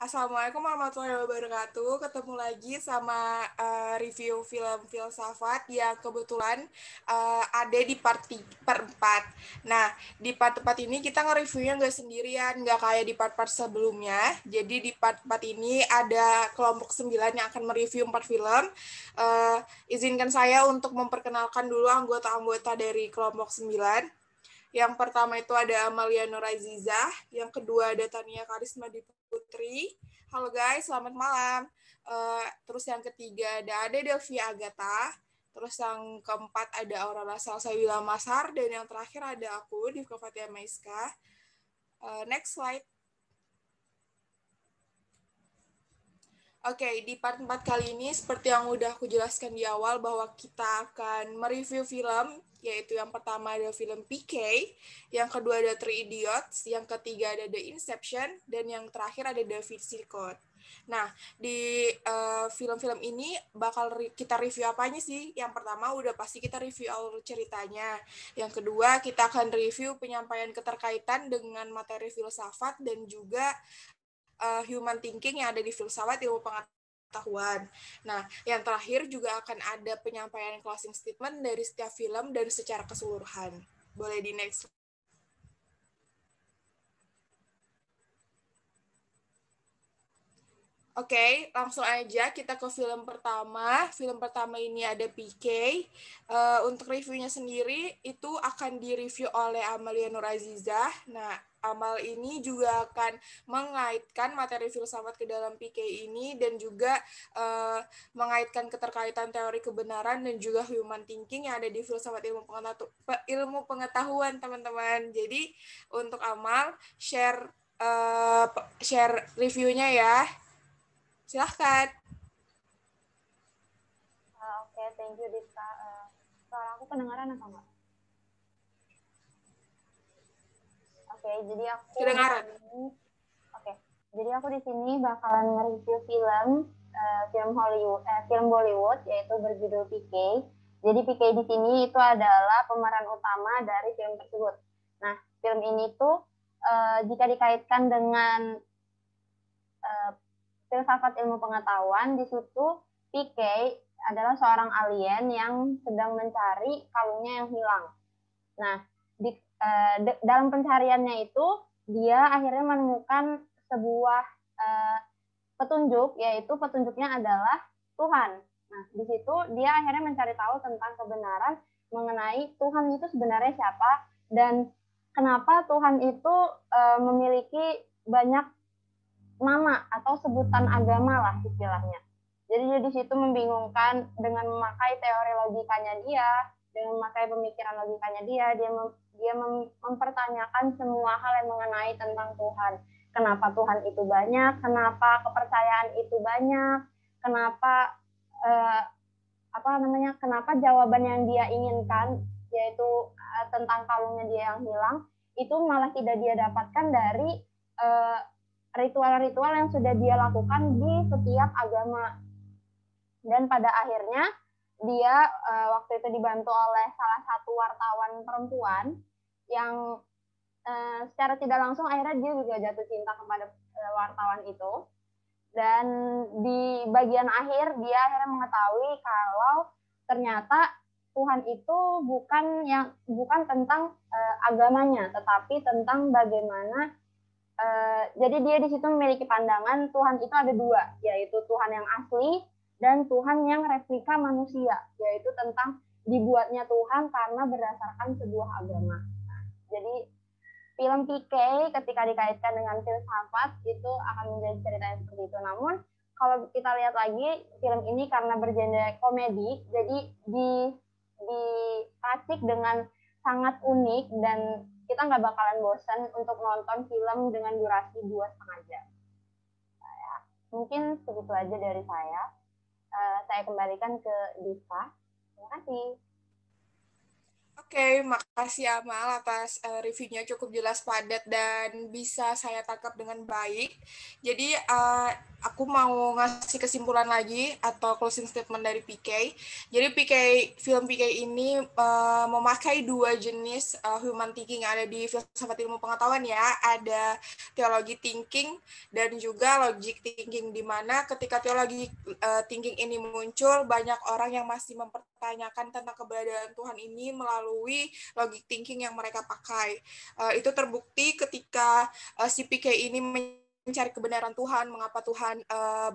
Assalamualaikum warahmatullahi wabarakatuh. Ketemu lagi sama review film filsafat yang kebetulan ada di part 4. Nah, di part 4 ini kita nge-reviewnya nggak sendirian, nggak kayak di part-part sebelumnya. Jadi di part 4 ini ada kelompok 9 yang akan mereview 4 film. Izinkan saya untuk memperkenalkan dulu anggota-anggota dari kelompok 9. Yang pertama itu ada Amalia Nur Azizah, yang kedua ada Tania Karisma Putri. Halo guys, selamat malam. Terus yang ketiga ada Ade Delvia Agatha. Terus yang keempat ada Aurora Salsabila Masar. Dan yang terakhir ada aku, Divka Fatia Maiska. Next slide. Oke, di part 4 kali ini seperti yang udah aku jelaskan di awal bahwa kita akan mereview film, yaitu yang pertama ada film PK, yang kedua ada Three Idiots, yang ketiga ada The Inception, dan yang terakhir ada Da Vinci Code. Nah, di film-film ini bakal kita review apanya sih? Yang pertama udah pasti kita review alur ceritanya. Yang kedua kita akan review penyampaian keterkaitan dengan materi filsafat dan juga human thinking yang ada di filsafat ilmu pengetahuan. Nah, yang terakhir juga akan ada penyampaian closing statement dari setiap film dan secara keseluruhan. Boleh di next. Oke, langsung aja kita ke film pertama. Film pertama ini ada PK. Untuk reviewnya sendiri itu akan direview oleh Amalia Nur Azizah. Nah, Amal ini juga akan mengaitkan materi filsafat ke dalam PK ini dan juga mengaitkan keterkaitan teori kebenaran dan juga human thinking yang ada di filsafat ilmu pengetahuan, teman-teman. Jadi untuk Amal share reviewnya ya. Silahkan. Oke, thank you Dita. Suara aku kedengaran atau enggak? Oke, jadi aku Kedengaran. jadi aku di sini bakalan nge-review film Bollywood yaitu berjudul PK. Jadi PK di sini itu adalah pemeran utama dari film tersebut. Nah, film ini tuh jika dikaitkan dengan filsafat ilmu pengetahuan, di situ PK adalah seorang alien yang sedang mencari kalungnya yang hilang. Nah, dalam pencariannya itu dia akhirnya menemukan sebuah petunjuk, yaitu petunjuknya adalah Tuhan. Nah, di situ dia akhirnya mencari tahu tentang kebenaran mengenai Tuhan itu sebenarnya siapa dan kenapa Tuhan itu memiliki banyak nama atau sebutan agama lah istilahnya. Jadi dia di situ membingungkan dengan memakai teori logikanya dia, dengan memakai pemikiran logikanya dia mempertanyakan semua hal yang mengenai tentang Tuhan. Kenapa Tuhan itu banyak? Kenapa kepercayaan itu banyak? Kenapa Kenapa jawaban yang dia inginkan yaitu tentang kalungnya dia yang hilang itu malah tidak dia dapatkan dari ritual-ritual yang sudah dia lakukan di setiap agama. Dan pada akhirnya dia waktu itu dibantu oleh salah satu wartawan perempuan yang secara tidak langsung akhirnya dia juga jatuh cinta kepada wartawan itu. Dan di bagian akhir dia akhirnya mengetahui kalau ternyata Tuhan itu bukan tentang agamanya, tetapi tentang bagaimana jadi dia di situ memiliki pandangan Tuhan itu ada dua, yaitu Tuhan yang asli dan Tuhan yang replika manusia, yaitu tentang dibuatnya Tuhan karena berdasarkan sebuah agama. Jadi film PK ketika dikaitkan dengan filsafat itu akan menjadi cerita yang seperti itu. Namun kalau kita lihat lagi film ini karena bergenre komedi, jadi diracik dengan sangat unik dan kita nggak bakalan bosan untuk nonton film dengan durasi 2,5 jam. Mungkin segitu aja dari saya. Saya kembalikan ke Diva. Terima kasih. Oke, makasih Amal atas reviewnya cukup jelas, padat, dan bisa saya tangkap dengan baik. Jadi, aku mau ngasih kesimpulan lagi atau closing statement dari PK. Jadi, film PK ini memakai dua jenis human thinking yang ada di filsafat ilmu pengetahuan ya. Ada teologi thinking dan juga logic thinking, di mana ketika teologi thinking ini muncul, banyak orang yang masih mempertanyakan tentang keberadaan Tuhan ini melalui logic thinking yang mereka pakai. Itu terbukti ketika si PK ini mencari kebenaran Tuhan, mengapa Tuhan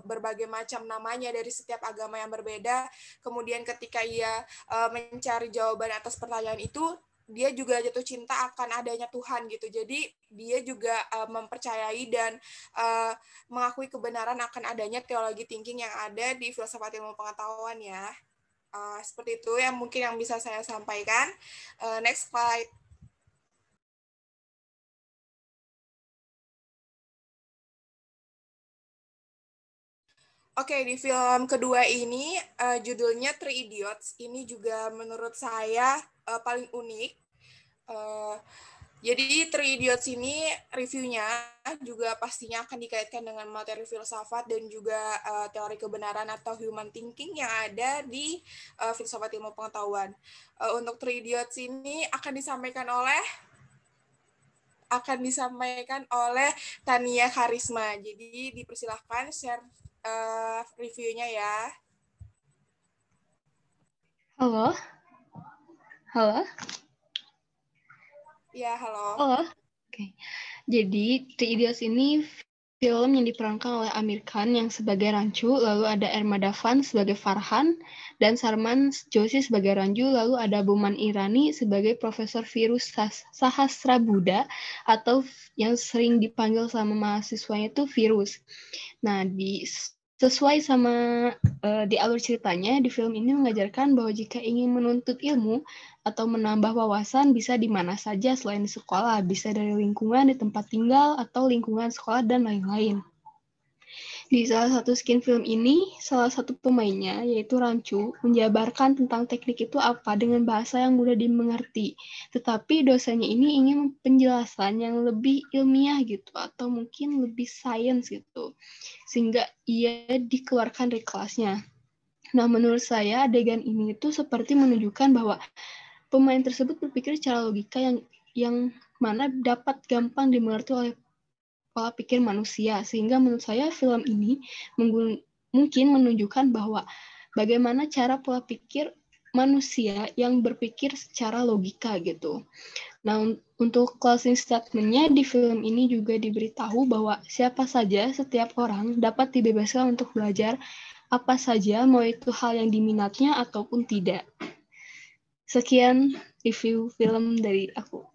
berbagai macam namanya dari setiap agama yang berbeda. Kemudian ketika ia mencari jawaban atas pertanyaan itu, dia juga jatuh cinta akan adanya Tuhan gitu. Jadi dia juga mempercayai dan mengakui kebenaran akan adanya teologi thinking yang ada di filsafat ilmu pengetahuan ya. Seperti itu yang mungkin yang bisa saya sampaikan. Next slide. Oke, di film kedua ini judulnya Three Idiots. Ini juga menurut saya paling unik. Jadi Three Idiots ini reviewnya juga pastinya akan dikaitkan dengan materi filsafat dan juga teori kebenaran atau human thinking yang ada di filsafat ilmu pengetahuan. Untuk Three Idiots ini akan disampaikan oleh Tania Karisma. Jadi dipersilahkan share reviewnya ya. Halo? Halo? Ya, halo. Halo? Oke. Jadi, Three Idiots ini film yang diperankan oleh Amir Khan yang sebagai Rancu, lalu ada Erma Davan sebagai Farhan, dan Sarman Joshi sebagai Ranju, lalu ada Boman Irani sebagai Profesor Virus Sahasrabudha, atau yang sering dipanggil sama mahasiswanya itu Virus. Nah, sesuai sama di alur ceritanya, di film ini mengajarkan bahwa jika ingin menuntut ilmu atau menambah wawasan bisa di mana saja selain di sekolah, bisa dari lingkungan di tempat tinggal atau lingkungan sekolah dan lain-lain. Di salah satu skin film ini, salah satu pemainnya, yaitu Rancu, menjabarkan tentang teknik itu apa dengan bahasa yang mudah dimengerti. Tetapi dosennya ini ingin penjelasan yang lebih ilmiah gitu, atau mungkin lebih sains gitu. Sehingga ia dikeluarkan dari kelasnya. Nah, menurut saya adegan ini itu seperti menunjukkan bahwa pemain tersebut berpikir secara logika yang mana dapat gampang dimengerti oleh pola pikir manusia. Sehingga menurut saya film ini mungkin menunjukkan bahwa bagaimana cara pola pikir manusia yang berpikir secara logika gitu. Nah, untuk closing statement-nya di film ini juga diberitahu bahwa siapa saja, setiap orang dapat dibebaskan untuk belajar apa saja, mau itu hal yang diminatnya ataupun tidak. Sekian review film dari aku.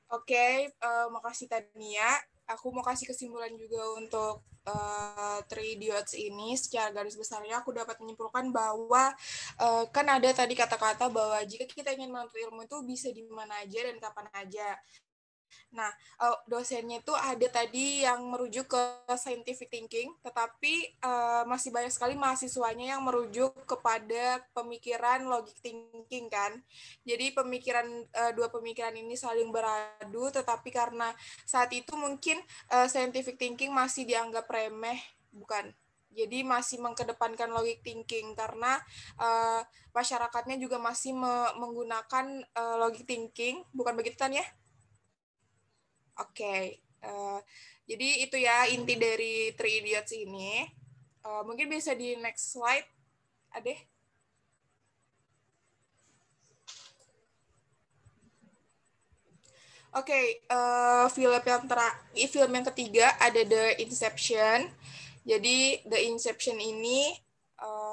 Oke, makasih Tania. Aku mau kasih kesimpulan juga untuk Three Idiots ini. Secara garis besarnya aku dapat menyimpulkan bahwa kan ada tadi kata-kata bahwa jika kita ingin menuntut ilmu itu bisa di mana aja dan kapan aja. Nah, dosennya itu ada tadi yang merujuk ke scientific thinking, tetapi masih banyak sekali mahasiswanya yang merujuk kepada pemikiran logic thinking kan. Jadi dua pemikiran ini saling beradu, tetapi karena saat itu mungkin scientific thinking masih dianggap remeh, bukan? Jadi masih mengedepankan logic thinking karena masyarakatnya juga masih menggunakan logic thinking, bukan begitu kan ya? Oke, jadi itu ya inti dari Three Idiots ini. Mungkin bisa di next slide, Ade. Oke, film yang ketiga ada The Inception. Jadi The Inception ini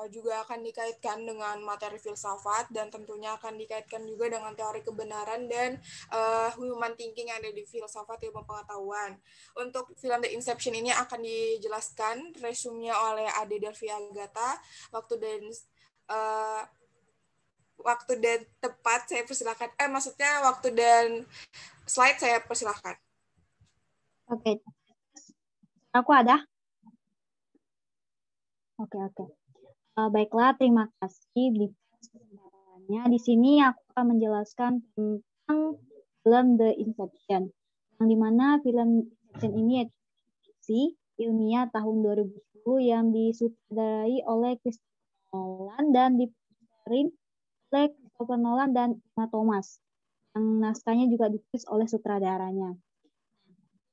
juga akan dikaitkan dengan materi filsafat dan tentunya akan dikaitkan juga dengan teori kebenaran dan human thinking yang ada di filsafat ilmu pengetahuan. Untuk film The Inception ini akan dijelaskan resumenya oleh Ade Delvi Agatha. Waktu dan tepat saya persilakan. Maksudnya waktu dan slide saya persilahkan. Oke. Aku ada? Oke. Baiklah, terima kasih di Nah, di sini aku akan menjelaskan tentang film The Inception. Yang dimana film Inception ini fiksi ilmiah tahun 2010 yang disutradarai oleh Christopher Nolan dan diproduksi oleh Christopher Nolan dan Emma Thomas. Yang naskahnya juga ditulis oleh sutradaranya.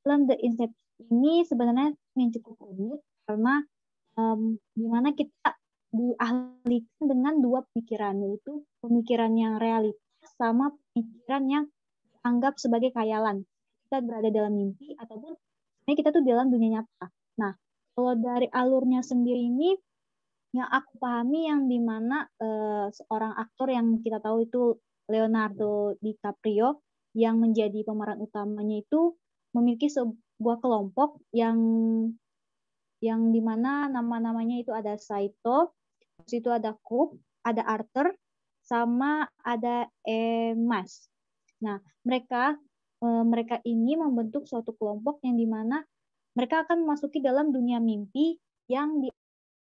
Film The Inception ini sebenarnya yang cukup unik karena dimana kita diahlikan dengan dua pemikiran, yaitu pemikiran yang realitas sama pemikiran yang dianggap sebagai khayalan. Kita berada dalam mimpi ataupun sebenarnya kita tuh dalam dunia nyata. Nah, kalau dari alurnya sendiri ini yang aku pahami yang dimana seorang aktor yang kita tahu itu Leonardo DiCaprio yang menjadi pemeran utamanya itu memiliki sebuah kelompok yang dimana nama-namanya itu ada Saito, terus itu ada Coop, ada Arthur, sama ada Emas. Nah, mereka ini membentuk suatu kelompok yang dimana mereka akan memasuki dalam dunia mimpi yang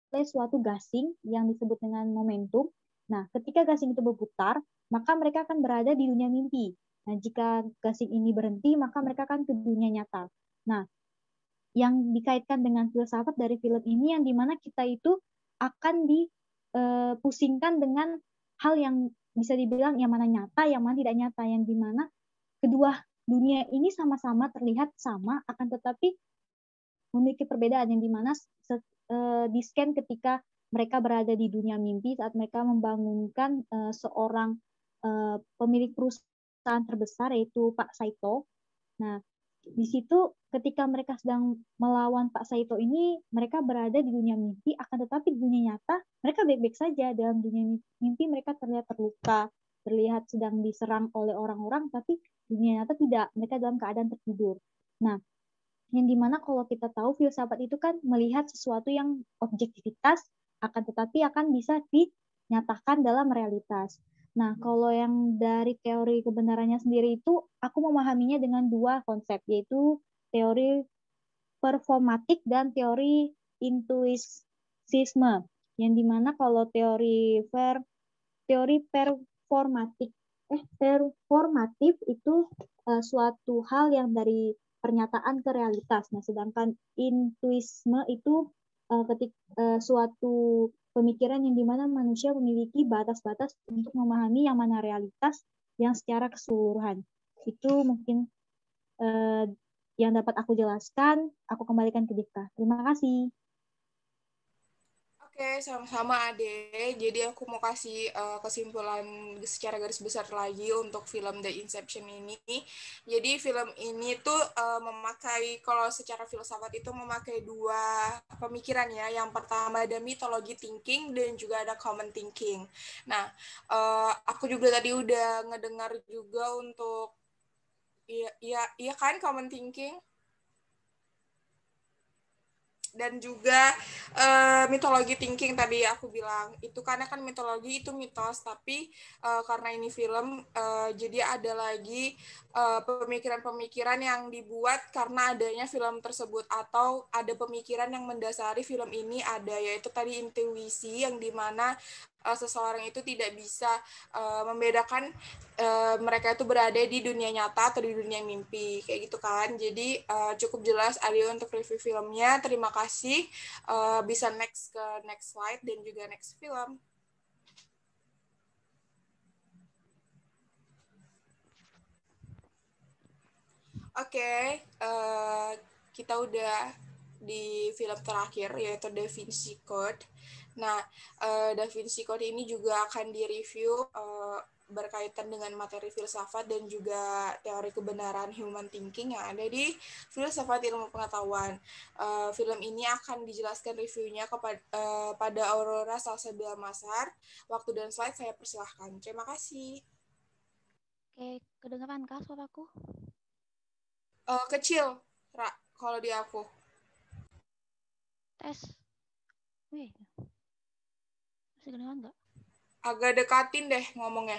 oleh suatu gasing yang disebut dengan momentum. Nah, ketika gasing itu berputar, maka mereka akan berada di dunia mimpi. Nah, jika gasing ini berhenti, maka mereka akan ke dunia nyata. Nah, yang dikaitkan dengan filsafat dari film ini yang dimana kita itu akan dipusingkan dengan hal yang bisa dibilang yang mana nyata, yang mana tidak nyata, yang dimana kedua dunia ini sama-sama terlihat sama, akan tetapi memiliki perbedaan yang dimana di-scan ketika mereka berada di dunia mimpi saat mereka membangunkan seorang pemilik perusahaan terbesar yaitu Pak Saito. Nah, di situ ketika mereka sedang melawan Pak Saito ini, mereka berada di dunia mimpi, akan tetapi di dunia nyata mereka baik-baik saja. Dalam dunia mimpi mereka terlihat terluka, terlihat sedang diserang oleh orang-orang, tapi di dunia nyata tidak, mereka dalam keadaan tertidur. Nah, yang dimana kalau kita tahu filsafat itu kan melihat sesuatu yang objektivitas, akan tetapi akan bisa dinyatakan dalam realitas. Nah, kalau yang dari teori kebenarannya sendiri itu, aku memahaminya dengan dua konsep, yaitu teori performatik dan teori intuisisme. Yang dimana kalau teori performatif itu suatu hal yang dari pernyataan ke realitas. Nah, sedangkan intuisme itu suatu pemikiran yang dimana manusia memiliki batas-batas untuk memahami yang mana realitas yang secara keseluruhan. Itu mungkin yang dapat aku jelaskan. Aku kembalikan ke Dika. Terima kasih. Oke, sama-sama Ade. Jadi aku mau kasih kesimpulan secara garis besar lagi untuk film The Inception ini. Jadi film ini tuh memakai, kalau secara filsafat itu memakai dua pemikiran ya. Yang pertama ada mythology thinking dan juga ada common thinking. Nah, aku juga tadi udah ngedengar juga untuk iya kan common thinking? Dan juga mitologi thinking tadi aku bilang itu karena kan mitologi itu mitos, tapi karena ini film jadi ada lagi pemikiran-pemikiran yang dibuat karena adanya film tersebut, atau ada pemikiran yang mendasari film ini ada, yaitu tadi intuisi yang dimana seseorang itu tidak bisa membedakan mereka itu berada di dunia nyata atau di dunia mimpi kayak gitu kan. Jadi cukup jelas Adio untuk review filmnya. Terima kasih. Bisa next ke next slide dan juga next film. Oke, kita udah di film terakhir yaitu Da Vinci Code. Nah, Da Vinci Code ini juga akan direview berkaitan dengan materi filsafat dan juga teori kebenaran human thinking yang ada di filsafat ilmu pengetahuan. Film ini akan dijelaskan reviewnya pada Aurora Salsabila Masar. Waktu dan slide saya persilahkan. Terima kasih. Oke, kedengeran kah suaraku? Kecil, Ra, kalau di aku. Tes. Wih. Masih kedengeran nggak? Agak dekatin deh ngomongnya.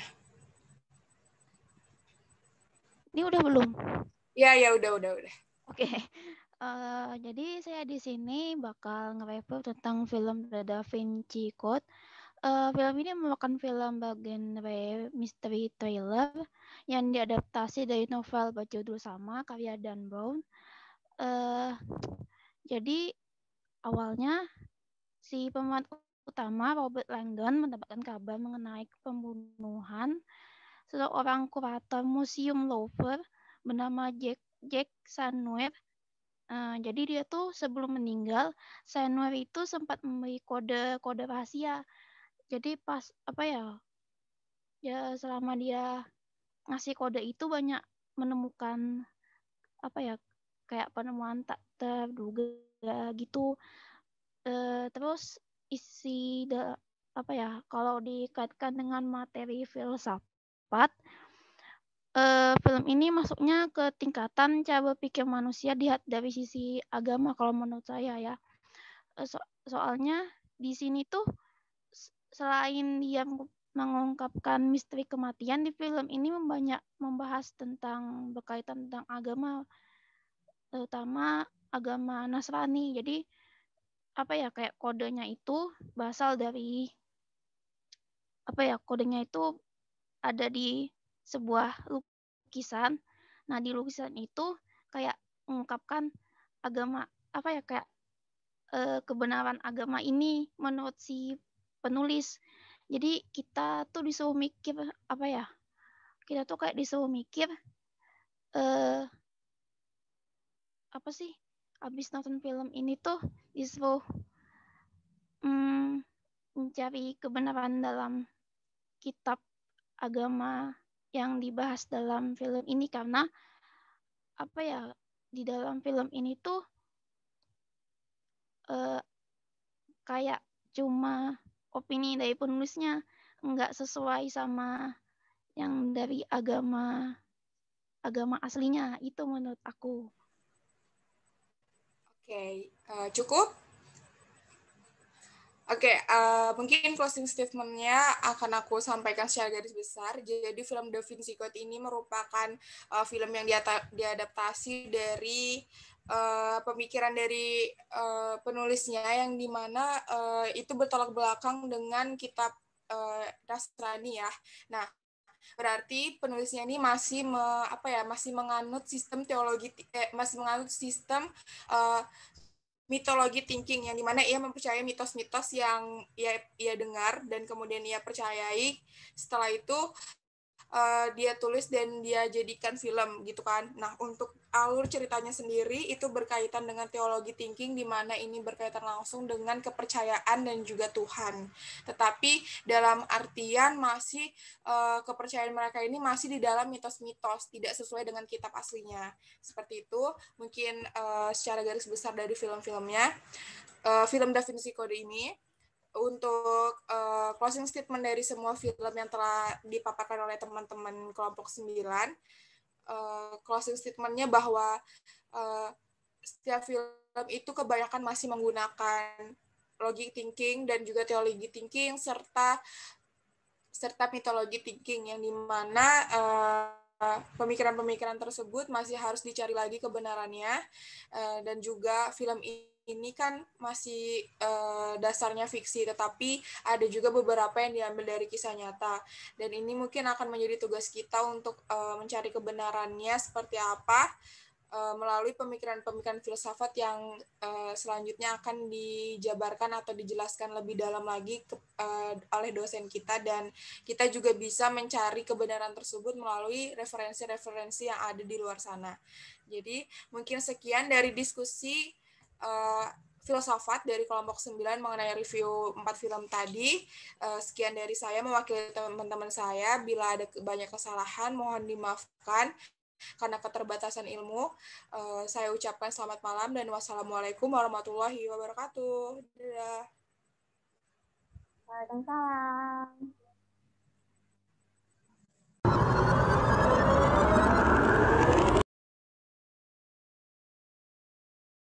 Ini udah belum? Ya, udah. Oke. Jadi saya di sini bakal nge-review tentang film The Da Vinci Code. Film ini merupakan film bergenre mystery thriller yang diadaptasi dari novel berjudul sama karya Dan Brown. Jadi awalnya si pemeran utama Robert Langdon mendapatkan kabar mengenai pembunuhan seorang kurator museum Louvre bernama Jack Sanuer. Jadi dia tuh sebelum meninggal, Sanuer itu sempat memberi kode rahasia. Jadi pas ya selama dia ngasih kode itu banyak menemukan kayak penemuan tak terduga gitu. Terus kalau dikaitkan dengan materi filsafat, film ini masuknya ke tingkatan cara berpikir manusia dari sisi agama kalau menurut saya ya. Soalnya di sini tuh selain dia mengungkapkan misteri kematian, di film ini banyak membahas berkaitan tentang agama, terutama agama Nasrani. Jadi kayak kodenya itu berasal dari kodenya itu ada di sebuah lukisan. Nah, di lukisan itu kayak mengungkapkan agama kayak kebenaran agama ini menurut si penulis. Jadi kita tuh disuruh mikir kita tuh kayak disuruh mikir abis nonton film ini tuh disuruh mencari kebenaran dalam kitab agama yang dibahas dalam film ini, karena di dalam film ini tuh kayak cuma opini dari penulisnya, nggak sesuai sama yang dari agama aslinya. Itu menurut aku. Oke, cukup? Oke, mungkin closing statement-nya akan aku sampaikan secara garis besar. Jadi film Da Vinci Code ini merupakan film yang diadaptasi dari pemikiran dari penulisnya, yang dimana itu bertolak belakang dengan kitab Nasrani ya. Nah, berarti penulisnya ini masih masih menganut sistem masih menganut sistem mitologi thinking, yang dimana ia mempercayai mitos-mitos yang ia dengar dan kemudian ia percayai. Setelah itu dia tulis dan dia jadikan film gitu kan. Nah, untuk alur ceritanya sendiri itu berkaitan dengan teologi thinking, di mana ini berkaitan langsung dengan kepercayaan dan juga Tuhan. Tetapi dalam artian masih kepercayaan mereka ini masih di dalam mitos-mitos, tidak sesuai dengan kitab aslinya. Seperti itu mungkin secara garis besar dari film-filmnya. Film Da Vinci Code ini. Untuk closing statement dari semua film yang telah dipaparkan oleh teman-teman kelompok 9, closing statement-nya bahwa setiap film itu kebanyakan masih menggunakan logic thinking dan juga teologi thinking serta mitologi thinking, yang dimana pemikiran-pemikiran tersebut masih harus dicari lagi kebenarannya, dan juga film ini kan masih dasarnya fiksi, tetapi ada juga beberapa yang diambil dari kisah nyata, dan ini mungkin akan menjadi tugas kita untuk mencari kebenarannya seperti apa melalui pemikiran-pemikiran filsafat yang selanjutnya akan dijabarkan atau dijelaskan lebih dalam lagi oleh dosen kita, dan kita juga bisa mencari kebenaran tersebut melalui referensi-referensi yang ada di luar sana. Jadi mungkin sekian dari diskusi filsafat dari kelompok 9 mengenai review 4 film tadi. Sekian dari saya mewakili teman-teman saya. Bila ada banyak kesalahan mohon dimaafkan karena keterbatasan ilmu. Saya ucapkan selamat malam dan wassalamualaikum warahmatullahi wabarakatuh. Dadah. Waalaikumsalam.